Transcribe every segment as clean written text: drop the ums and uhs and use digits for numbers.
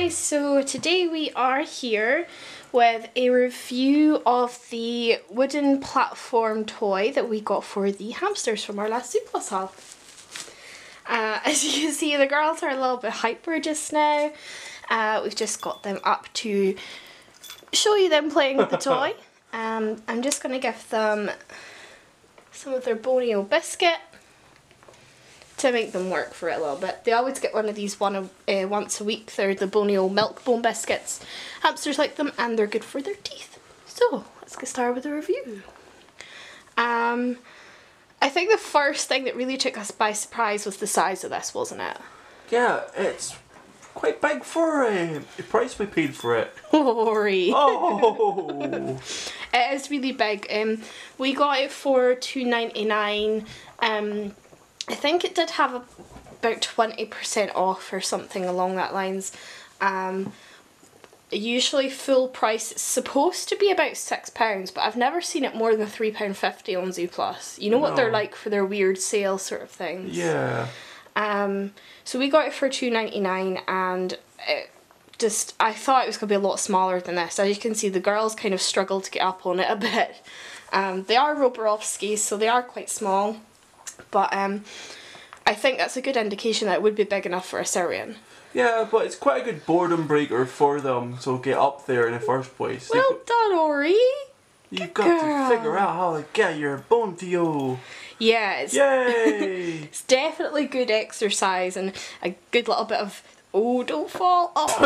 guys, so today we are here with a review of the wooden platform toy that we got for the hamsters from our last Zooplus haul. As you can see, the girls are a little bit hyper just now. We've just got them up to show you them playing with the toy. I'm just going to give them some of their Bonio biscuit to make them work for it a little bit. They always get one of these once a week. They're the Bonio milk bone biscuits. Hamsters like them and they're good for their teeth. So let's get started with the review. I think the first thing that really took us by surprise was the size of this, wasn't it? Yeah, it's quite big for the price we paid for it. Sorry. Oh! It is really big. We got it for $2.99. I think it did have about 20% off or something along that lines. Usually full price is supposed to be about £6, but I've never seen it more than £3.50 on Zooplus. You know what they're like for their weird sale sort of things. Yeah. So we got it for $2.99 and I thought it was going to be a lot smaller than this. As you can see, the girls kind of struggled to get up on it a bit. They are Roborovskis, so they are quite small. But I think that's a good indication that it would be big enough for a Syrian. Yeah, but it's quite a good boredom breaker for them to get up there in the first place. Well done, Ori! You've got to figure out how to get your bone to you. Yeah, it's, yay! It's definitely good exercise and a good little bit of, oh, don't fall off.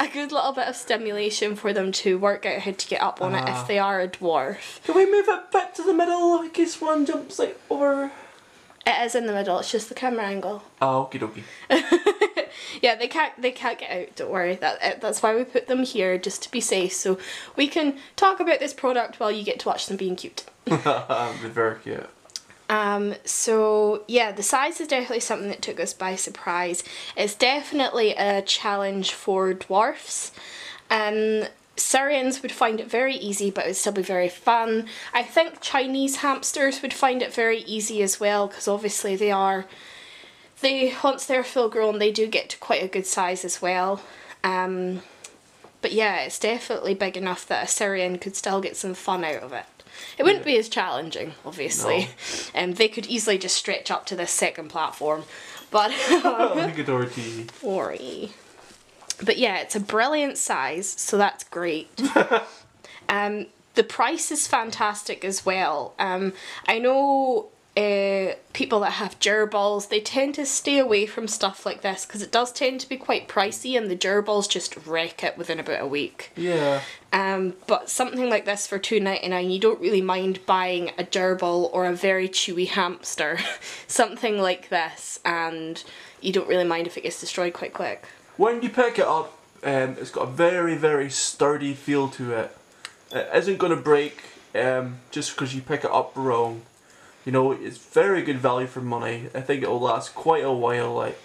A good little bit of stimulation for them to work out how to get up on it if they are a dwarf. Can we move it back to the middle in case one jumps like over? It is in the middle, it's just the camera angle. Oh, okie dokie. Yeah, they can't get out, don't worry. That's why we put them here, just to be safe, so we can talk about this product while you get to watch them being cute. Very cute. So yeah, the size is definitely something that took us by surprise. It's definitely a challenge for dwarfs. Syrians would find it very easy, but it would still be very fun. I think Chinese hamsters would find it very easy as well, because obviously once they're full grown, they do get to quite a good size as well. But yeah, it's definitely big enough that a Syrian could still get some fun out of it. It wouldn't be as challenging, obviously. No. They could easily just stretch up to this second platform. But Ori. But yeah, it's a brilliant size, so that's great. The price is fantastic as well. I know people that have gerbils, they tend to stay away from stuff like this because it does tend to be quite pricey and the gerbils just wreck it within about a week. Yeah. But something like this for $2.99, you don't really mind buying a gerbil or a very chewy hamster. Something like this, and you don't really mind if it gets destroyed quite quick. When you pick it up, it's got a very, very sturdy feel to it. It isn't going to break just because you pick it up wrong. You know, it's very good value for money. I think it'll last quite a while. Like.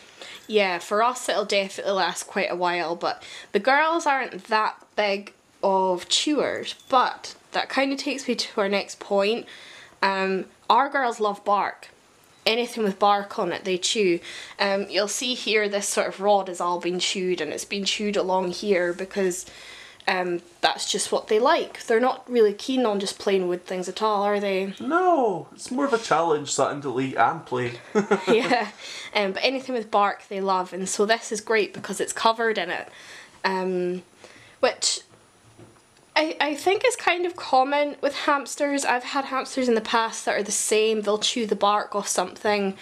Yeah, for us it'll definitely last quite a while, but the girls aren't that big of chewers, but that kind of takes me to our next point. Our girls love bark. Anything with bark on it they chew. You'll see here this sort of rod has all been chewed, and it's been chewed along here because that's just what they like. They're not really keen on just plain wood things at all, are they? No, it's more of a challenge something to eat and play. Yeah, but anything with bark they love, and so this is great because it's covered in it, which I think is kind of common with hamsters. I've had hamsters in the past that are the same. They'll chew the bark off something,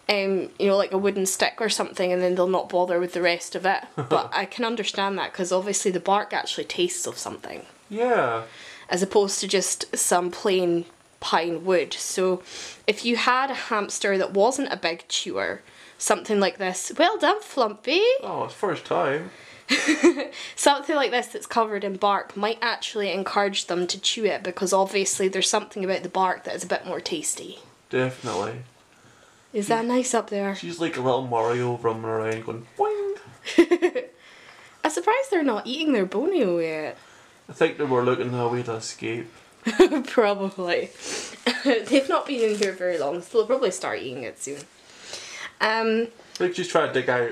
you know, like a wooden stick or something, and then they'll not bother with the rest of it. But I can understand that because obviously the bark actually tastes of something. Yeah. As opposed to just some plain pine wood. So if you had a hamster that wasn't a big chewer, something like this, well done, Flumpy. Oh, it's first time. Something like this that's covered in bark might actually encourage them to chew it because obviously there's something about the bark that is a bit more tasty. Definitely. Is that nice up there? She's like a little Mario running around going boing. I'm surprised they're not eating their Bonio yet. I think they were looking for a way to escape. Probably. They've not been in here very long, so they'll probably start eating it soon. I think she's trying to dig out.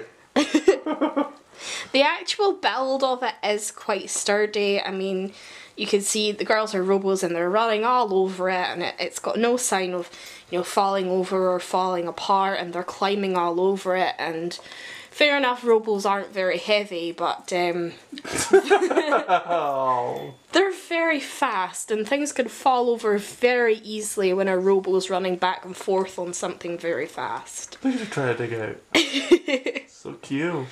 The actual build of it is quite sturdy. I mean, you can see the girls are robos and they're running all over it, and it's got no sign of, you know, falling over or falling apart, and they're climbing all over it. And fair enough, robos aren't very heavy, but Oh. they're very fast, and things can fall over very easily when a robo's running back and forth on something very fast. Look at her trying to dig out. So cute.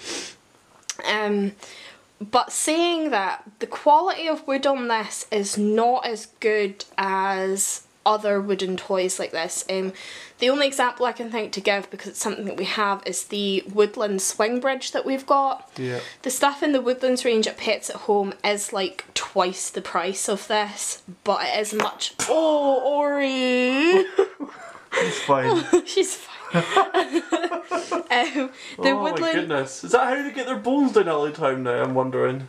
But saying that, the quality of wood on this is not as good as other wooden toys like this. The only example I can think to give, because it's something that we have, is the Woodland swing bridge that we've got. Yeah. The stuff in the Woodlands range at Pets at Home is like twice the price of this, but it is much... Oh, Ori! She's fine. She's fine. The Oh Woodland... my goodness. Is that how they get their bones down all the time now? I'm wondering.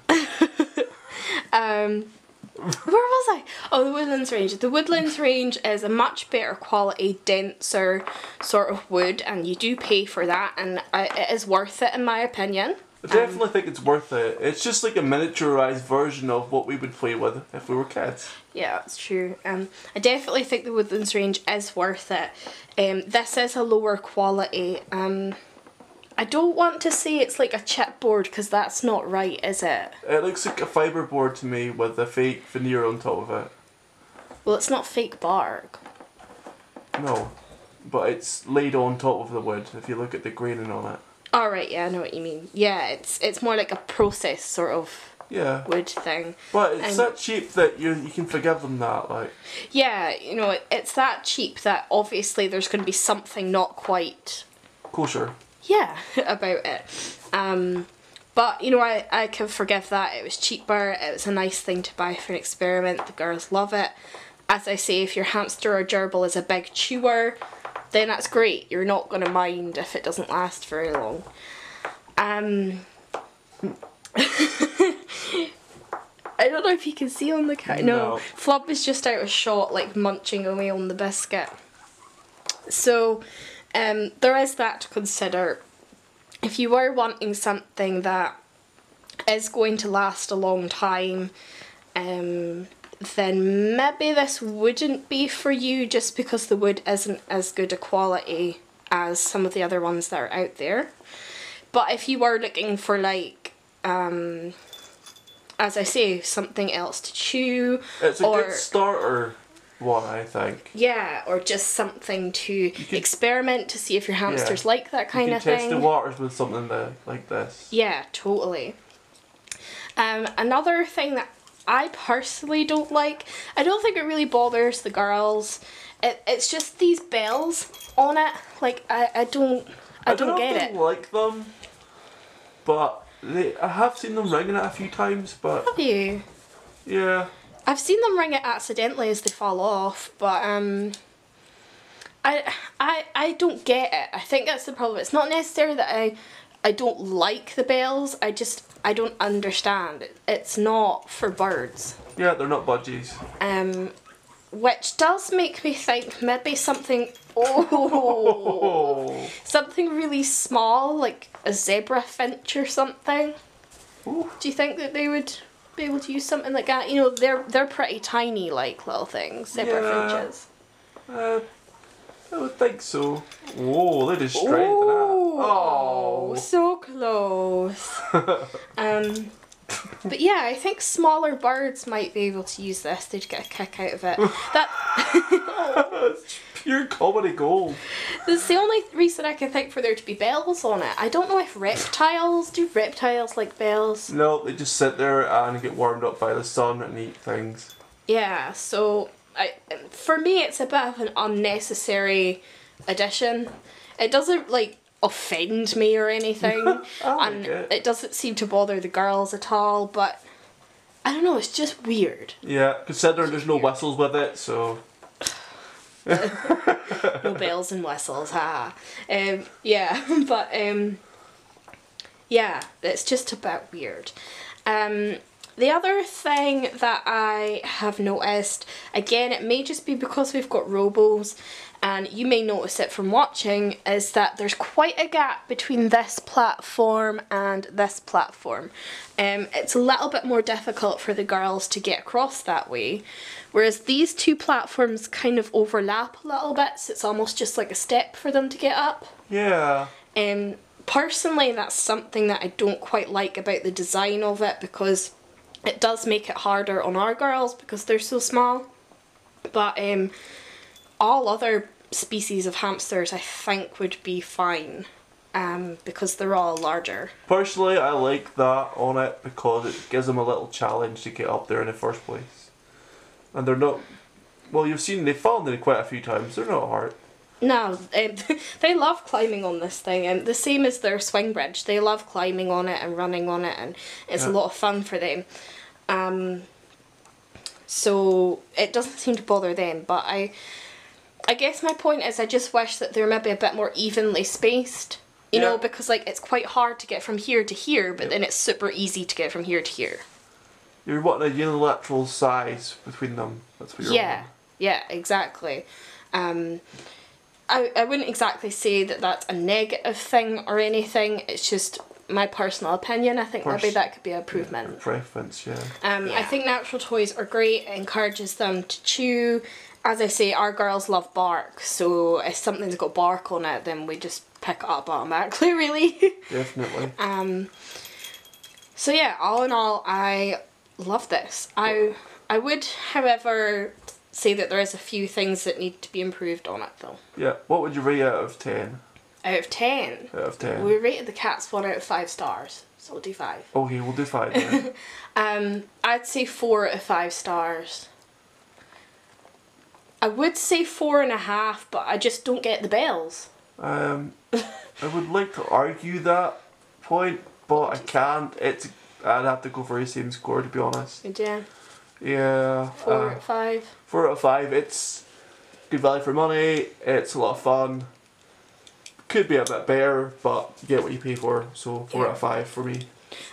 Where was I? Oh, the Woodlands range. The Woodlands range is a much better quality, denser sort of wood, and you do pay for that, and it is worth it in my opinion. I definitely think it's worth it. It's just like a miniaturized version of what we would play with if we were kids. Yeah, that's true. I definitely think the Woodlands range is worth it. This is a lower quality. I don't want to say it's like a chipboard, because that's not right, is it? It looks like a fiberboard to me with a fake veneer on top of it. Well, it's not fake bark. No, but it's laid on top of the wood if you look at the graining on it. Alright, yeah, I know what you mean. Yeah, it's more like a process sort of wood thing. But it's that cheap that you can forgive them that, like. Yeah, you know, it's that cheap that obviously there's going to be something not quite... kosher. Yeah, about it. But, you know, I can forgive that. It was cheaper, it was a nice thing to buy for an experiment, the girls love it. As I say, if your hamster or gerbil is a big chewer, then that's great. You're not going to mind if it doesn't last very long. I don't know if you can see on the couch. No, Flub is just out of shot, like munching away on the biscuit. So, there is that to consider. If you were wanting something that is going to last a long time, then maybe this wouldn't be for you, just because the wood isn't as good a quality as some of the other ones that are out there. But if you were looking for, like, as I say, something else to chew, it's a good starter one, I think. Yeah, or just something to experiment to see if your hamsters like that kind of thing. Test the waters with something like this. Yeah, totally. Another thing that I personally don't like, I don't think it really bothers the girls, it's just these bells on it. Like, I don't get it. I don't like them, but I have seen them ringing it a few times, but... Have you? Yeah. I've seen them ring it accidentally as they fall off, but I don't get it. I think that's the problem. It's not necessarily that I don't like the bells, I don't understand. It's not for birds. Yeah, they're not budgies. Which does make me think maybe something something really small, like a zebra finch or something. Ooh. Do you think that they would be able to use something like that? You know, they're pretty tiny, like, little things, zebra finches. I would think so. Whoa, they just straight to that. Oh, so close. But yeah, I think smaller birds might be able to use this. They'd get a kick out of it. It's pure comedy gold. That's the only reason I can think for there to be bells on it. I don't know if do reptiles like bells? No, they just sit there and get warmed up by the sun and eat things. Yeah, so for me it's a bit of an unnecessary addition. It doesn't, like, offend me or anything, and it doesn't seem to bother the girls at all, but I don't know, it's just weird. Yeah, considering there's no whistles with it, so... No bells and whistles, ha. Yeah, but yeah, it's just a bit weird. The other thing that I have noticed, again, it may just be because we've got robos, and you may notice it from watching, is that there's quite a gap between this platform and this platform. It's a little bit more difficult for the girls to get across that way, whereas these two platforms kind of overlap a little bit, so it's almost just like a step for them to get up. Yeah. Personally, that's something that I don't quite like about the design of it, because it does make it harder on our girls because they're so small. But all other species of hamsters I think would be fine, because they're all larger. Personally, I like that on it because it gives them a little challenge to get up there in the first place. And they're not, well, you've seen they've fallen in it quite a few times, they're not hard. No, they love climbing on this thing, and the same as their swing bridge. They love climbing on it and running on it, and it's a lot of fun for them. So it doesn't seem to bother them, but I guess my point is I just wish that they're maybe a bit more evenly spaced, you know, because like it's quite hard to get from here to here, but then it's super easy to get from here to here. You're wanting a unilateral size between them, that's what you're wanting. Yeah, exactly. I wouldn't exactly say that that's a negative thing or anything, it's just my personal opinion. I think maybe that could be an improvement. Yeah, preference, yeah. I think natural toys are great, it encourages them to chew. As I say, our girls love bark, so if something's got bark on it, then we just pick it up automatically, really. Definitely. So yeah, all in all, I love this. I would, however, say that there is a few things that need to be improved on it, though. Yeah, what would you rate out of 10? Out of 10? Out of 10. We rated the cats 1 out of 5 stars, so we'll do 5. Okay, we'll do 5 then. I'd say 4 out of 5 stars. I would say 4.5, but I just don't get the bells. I would like to argue that point, but I can't. I'd have to go for the same score, to be honest. Yeah. Yeah. 4 out of 5. 4 out of 5. It's good value for money. It's a lot of fun. Could be a bit better, but you get what you pay for. So 4 out of 5 for me.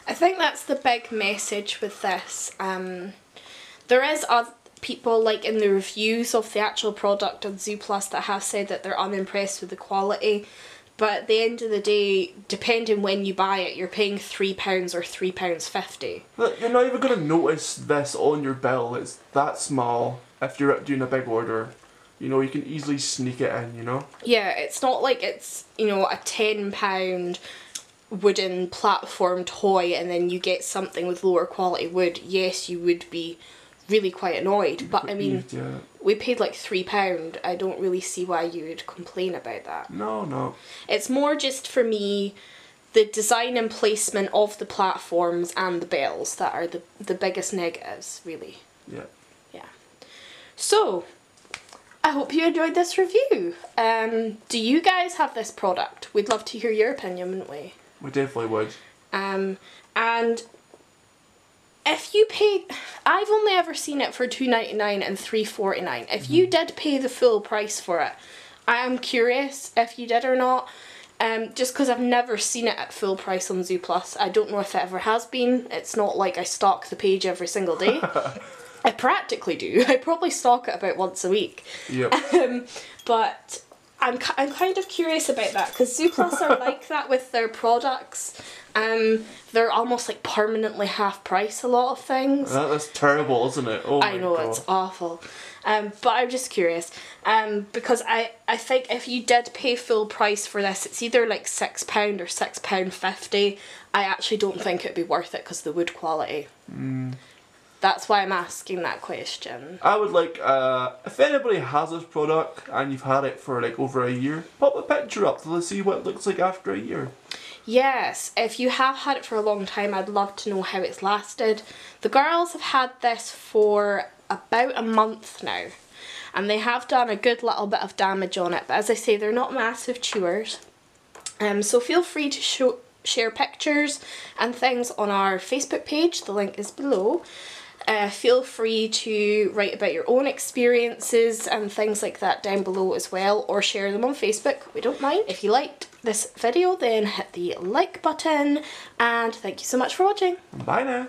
I think that's the big message with this. There is other people, like in the reviews of the actual product on Zooplus, that have said that they're unimpressed with the quality, but at the end of the day, depending when you buy it, you're paying £3 or £3.50. Look, you're not even going to notice this on your bill. It's that small. If you're doing a big order, you know, you can easily sneak it in, you know? Yeah, it's not like it's, you know, a £10 wooden platform toy and then you get something with lower quality wood. Yes, you would be really quite annoyed, but I mean, we paid like £3. I don't really see why you would complain about that. No. It's more just for me, the design and placement of the platforms and the bells that are the biggest negatives, really. Yeah. So, I hope you enjoyed this review. Do you guys have this product? We'd love to hear your opinion, wouldn't we? We definitely would. And if you paid, I've only ever seen it for $2.99 and $3.49. If you did pay the full price for it, I am curious if you did or not. Just because I've never seen it at full price on Zooplus. I don't know if it ever has been. It's not like I stalk the page every single day. I practically do. I probably stalk it about once a week. Yep. But I'm kind of curious about that, because Zooplus are like that with their products. They're almost like permanently half price a lot of things. That's terrible, isn't it? Oh my I know, God. it's awful. But I'm just curious, because I think if you did pay full price for this, it's either like £6 or £6.50. I actually don't think it'd be worth it because of the wood quality. That's why I'm asking that question. I would like, if anybody has this product and you've had it for like over a year, pop a picture up to see what it looks like after a year. Yes, if you have had it for a long time, I'd love to know how it's lasted. The girls have had this for about a month now, and they have done a good little bit of damage on it, but as I say, they're not massive chewers. So feel free to share pictures and things on our Facebook page, the link is below. Feel free to write about your own experiences and things like that down below as well, or share them on Facebook, we don't mind. If you liked this video, then hit the like button, and thank you so much for watching. Bye now.